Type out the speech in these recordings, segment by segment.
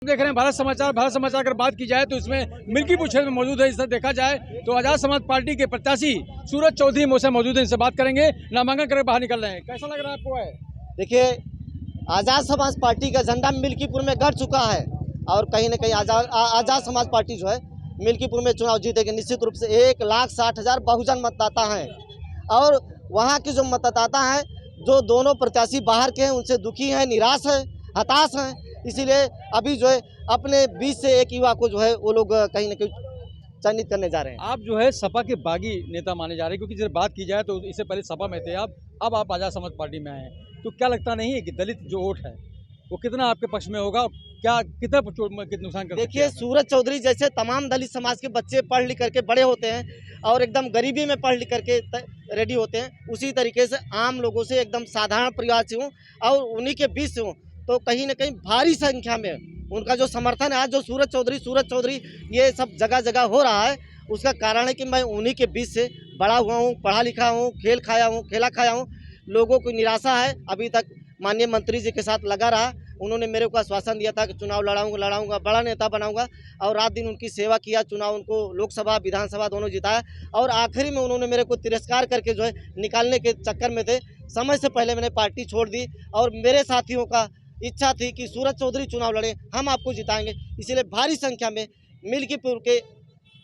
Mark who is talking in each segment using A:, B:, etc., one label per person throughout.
A: देख रहे हैं भारत समाचार अगर बात की जाए तो इसमें मिल्कीपुर क्षेत्र में मौजूद है। इसे देखा जाए तो आजाद समाज पार्टी के प्रत्याशी सूरज चौधरी मौसे मौजूद है। इनसे बात करेंगे। नामांकन करके बाहर निकल रहे हैं, कैसा लग रहा है आपको?
B: देखिए, आजाद समाज पार्टी का झंडा मिल्कीपुर में गड़ चुका है और कहीं न कहीं आजाद समाज पार्टी जो है मिल्कीपुर में चुनाव जीतेगी निश्चित रूप से। 1,60,000 बहुजन मतदाता हैं और वहाँ के जो मतदाता हैं, जो दोनों प्रत्याशी बाहर के हैं, उनसे दुखी हैं, निराश हैं, हताश हैं। इसीलिए अभी जो है अपने बीच से एक युवा को जो है वो लोग कहीं न कहीं चयनित करने जा रहे हैं।
A: आप जो है सपा के बागी नेता माने जा रहे हैं, क्योंकि जब बात की जाए तो इससे पहले सपा में थे आप, अब आप आजाद समाज पार्टी में आए हैं। तो क्या लगता नहीं है कि दलित जो वोट है वो कितना आपके पक्ष में होगा? क्या कितना नुकसान कर?
B: देखिए, सूरज चौधरी जैसे तमाम दलित समाज के बच्चे पढ़ लिख करके बड़े होते हैं और एकदम गरीबी में पढ़ लिख करके रेडी होते हैं, उसी तरीके से आम लोगों से एकदम साधारण परिवार से हूँ और उन्हीं के बीच से हूँ। तो कहीं न कहीं भारी संख्या में उनका जो समर्थन है, आज जो सूरज चौधरी ये सब जगह जगह हो रहा है, उसका कारण है कि मैं उन्हीं के बीच से बड़ा हुआ हूँ, पढ़ा लिखा हूँ, खेला खाया हूँ। लोगों को निराशा है। अभी तक माननीय मंत्री जी के साथ लगा रहा। उन्होंने मेरे को आश्वासन दिया था कि चुनाव लड़ाऊंगा, बड़ा नेता बनाऊंगा और रात दिन उनकी सेवा किया। चुनाव उनको लोकसभा विधानसभा दोनों जिताया और आखिरी में उन्होंने मेरे को तिरस्कार करके जो है निकालने के चक्कर में थे। समय से पहले मैंने पार्टी छोड़ दी और मेरे साथियों का इच्छा थी कि सूरज चौधरी चुनाव लड़े, हम आपको जिताएंगे। इसीलिए भारी संख्या में मिल्कीपुर के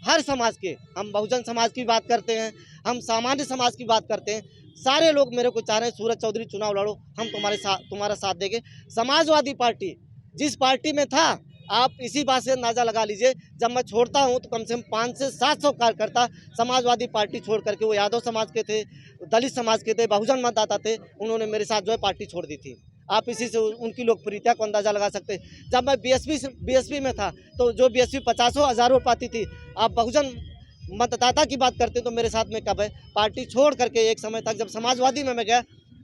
B: हर समाज के, हम बहुजन समाज की बात करते हैं, हम सामान्य समाज की बात करते हैं, सारे लोग मेरे को चाह रहे हैं सूरज चौधरी चुनाव लड़ो, हम तुम्हारा साथ देंगे। समाजवादी पार्टी जिस पार्टी में था, आप इसी बात से अंदाज़ा लगा लीजिए, जब मैं छोड़ता हूं तो कम से कम 500 से 700 कार्यकर्ता समाजवादी पार्टी छोड़ करके, वो यादव समाज के थे, दलित समाज के थे, बहुजन मतदाता थे, उन्होंने मेरे साथ जो है पार्टी छोड़ दी थी। आप इसी से उनकी लोकप्रियता को अंदाज़ा लगा सकते हैं। जब मैं बीएसपी में था तो जो बीएसपी 50,000 पाती थी, आप बहुजन मतदाता की बात करते तो मेरे साथ में कब है। पार्टी छोड़ करके एक समय तक जब समाजवादी में मैं गया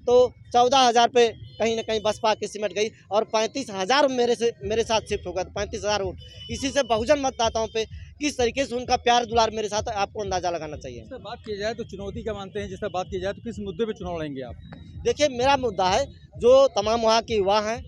B: तो 14,000 पे कहीं ना कहीं बसपा के सिमट गई और 35,000 मेरे साथ शिफ्ट हो गया। 35,000 वोट, इसी से बहुजन मतदाताओं पे किस तरीके से उनका प्यार दुलार मेरे साथ है, आपको अंदाजा लगाना चाहिए।
A: जिस बात की जाए तो चुनौती क्या मानते हैं? जिस बात की जाए तो किस मुद्दे पे चुनाव लड़ेंगे आप?
B: देखिए, मेरा मुद्दा है, जो तमाम वहाँ के युवा हैं,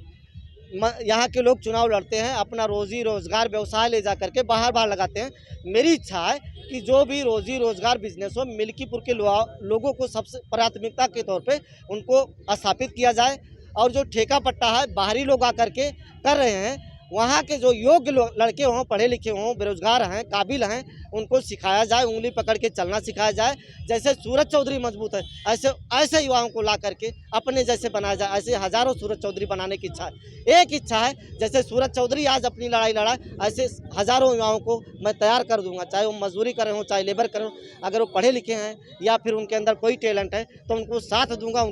B: यहाँ के लोग चुनाव लड़ते हैं, अपना रोजी रोजगार व्यवसाय ले जा करके बाहर लगाते हैं। मेरी इच्छा है कि जो भी रोजी रोजगार बिजनेस हो, मिल्कीपुर के लोगों को सबसे प्राथमिकता के तौर पे उनको स्थापित किया जाए और जो ठेका पट्टा है बाहरी लोग आकर के कर रहे हैं, वहाँ के जो योग्य लड़के हों, पढ़े लिखे हों, बेरोजगार हैं, काबिल हैं, उनको सिखाया जाए, उंगली पकड़ के चलना सिखाया जाए। जैसे सूरज चौधरी मजबूत है, ऐसे युवाओं को ला करके अपने जैसे बनाया जाए। ऐसे हजारों सूरज चौधरी बनाने की इच्छा है। एक इच्छा है, जैसे सूरज चौधरी आज अपनी लड़ाई लड़ा, ऐसे हजारों युवाओं को मैं तैयार कर दूंगा, चाहे वो मजदूरी करें हो, चाहे लेबर करें हो। अगर वो पढ़े लिखे हैं या फिर उनके अंदर कोई टैलेंट है तो उनको साथ दूंगा।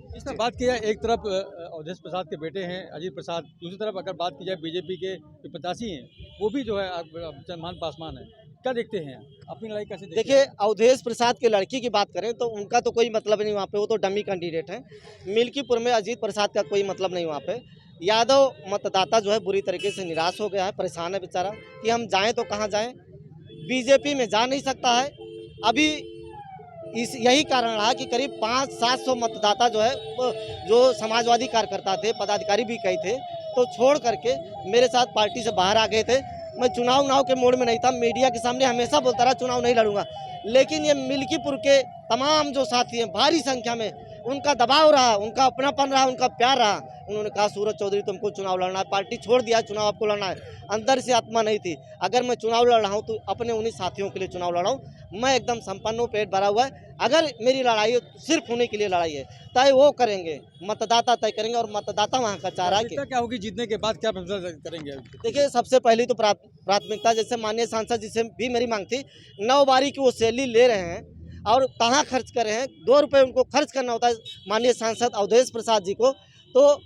A: इस तरह बात की जाए, एक तरफ अवधेश प्रसाद के बेटे हैं अजीत प्रसाद, दूसरी तरफ अगर बात की जाए बीजेपी के जो प्रत्याशी हैं, वो भी जो है चंद्रभान पासवान है। क्या देखते हैं अपनी लड़ाई कैसे?
B: देखिए, अवधेश प्रसाद के लड़की की बात करें तो उनका तो कोई मतलब नहीं वहाँ पे, वो तो डमी कैंडिडेट हैं। मिल्कीपुर में अजीत प्रसाद का कोई मतलब नहीं वहाँ पे। यादव मतदाता जो है बुरी तरीके से निराश हो गया है, परेशान है बेचारा कि हम जाएं तो कहाँ जाएं। बीजेपी में जा नहीं सकता है। अभी यही कारण रहा कि करीब 500-700 मतदाता जो है, जो समाजवादी कार्यकर्ता थे, पदाधिकारी भी कई थे, तो छोड़ करके मेरे साथ पार्टी से बाहर आ गए थे। मैं चुनाव के मोड में नहीं था, मीडिया के सामने हमेशा बोलता रहा चुनाव नहीं लड़ूंगा, लेकिन ये मिल्कीपुर के तमाम जो साथी हैं, भारी संख्या में उनका दबाव रहा, उनका अपनापन रहा, उनका प्यार रहा। उन्होंने कहा सूरज चौधरी तुमको चुनाव लड़ना है, पार्टी छोड़ दिया, चुनाव आपको लड़ना है। अंदर से आत्मा नहीं थी, अगर मैं चुनाव लड़ रहा हूँ तो अपने उन्हीं साथियों के लिए चुनाव लड़ रहा हूँ। मैं एकदम संपन्न हूँ, पेट भरा हुआ है। अगर मेरी लड़ाई सिर्फ उन्हीं के लिए लड़ाई है, तय वो करेंगे, मतदाता तय करेंगे और मतदाता वहाँ का चाह रहा है।
A: क्या होगी जीतने के बाद, क्या फैसला करेंगे?
B: देखिए, सबसे पहली तो प्राथमिकता, जैसे माननीय सांसद जी से भी मेरी मांग थी, 9 बारी की वो सैलरी ले रहे हैं और कहाँ खर्च कर रहे हैं। 2 रुपये उनको खर्च करना होता है माननीय सांसद अवधेश प्रसाद जी को, तो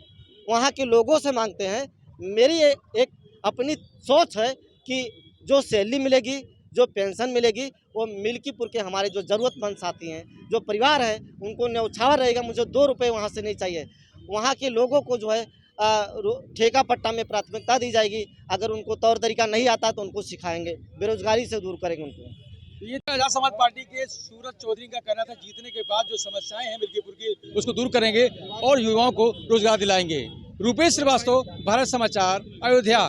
B: वहाँ के लोगों से मांगते हैं। मेरी एक अपनी सोच है कि जो सैलरी मिलेगी, जो पेंशन मिलेगी, वो मिल्कीपुर के हमारे जो ज़रूरतमंद साथी हैं, जो परिवार है, उनको न्यौछावर रहेगा। मुझे 2 रुपये वहाँ से नहीं चाहिए। वहाँ के लोगों को जो है ठेका पट्टा में प्राथमिकता दी जाएगी। अगर उनको तौर तरीका नहीं आता तो उनको सिखाएंगे, बेरोजगारी से दूर करेंगे उनको।
A: ये आजाद समाज पार्टी के सूरज चौधरी का कहना था, जीतने के बाद जो समस्याएं हैं मिल्कीपुर की उसको दूर करेंगे और युवाओं को रोजगार दिलाएंगे। रूपेश श्रीवास्तव, भारत समाचार, अयोध्या।